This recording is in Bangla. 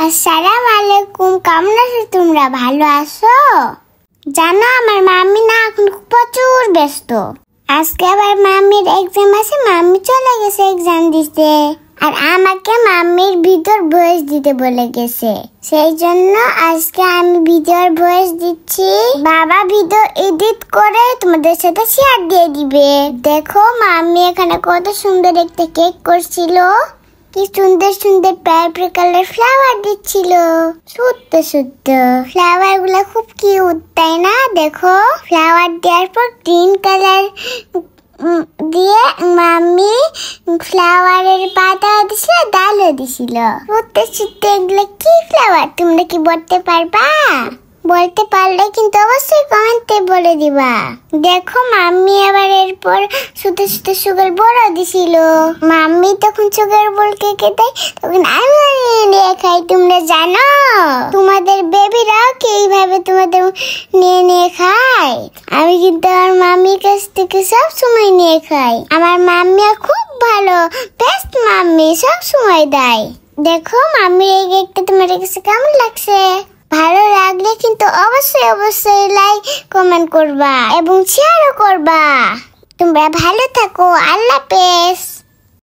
আসসালামু আলাইকুম, কেমন আছো তোমরা? ভালো আছো? জানো আমার মাম্মি না এখন প্রচুর ব্যস্ত। আজকে আবার মাম্মির এক্সাম আছে, মাম্মি চলে গেছে এক্সাম দিতে। আর আমাকে মাম্মির ভিডিওর ভয়েস দিতে বলে গেছে, সেই জন্য আজকে আমি ভিডিওর ভয়েস দিচ্ছি। বাবা ভিডিও এডিট করে তোমাদের সাথে শেয়ার দিয়ে দিবে। দেখো মাম্মি এখানে কত সুন্দর একটা কেক করছিল, কি সুন্দর সুন্দর পার্পল কালার ফ্লাওয়ার দিচ্ছিল। সত্য সত্য ফ্লাওয়ার গুলা খুব কিউট, তাই না? দেখো ফ্লাওয়ার দেওয়ার পর গ্রিন কালার দিয়ে মাম্মি ফ্লাওয়ারের পাতা দিছিল, ডালও দিছিল। সত্য সত্য এগুলো কি ফ্লাওয়ার তোমরা কি বলতে পারবা? বলতে পারলে কিন্তু অবশ্যই কমেন্টে বলে দিবা। দেখো মাম্মি আবার এরপর সুতো সুতো সুগার বড় দিছিল। মাম্মি তখন সুগার বল কেকে দেয়, তখন আমি নিয়ে খাই। তোমরা জানো তোমাদের বেবিরাও কি এইভাবে তোমাদের নিয়ে নিয়ে খায়? আমি কিন্তু আমার মাম্মির কাছ থেকে সব সময় নিয়ে খাই। আমার মাম্মি খুব ভালো, বেস্ট মাম্মি, সব সময় দেয়। দেখো মাম্মির এই কেকটা তোমার কাছে কেমন লাগছে? ভালো লাগলে কিন্তু অবশ্যই অবশ্যই লাইক কমেন্ট করবা এবং শেয়ারও করবা। তোমরা ভালো থাকো, আল্লাহ হাফেজ।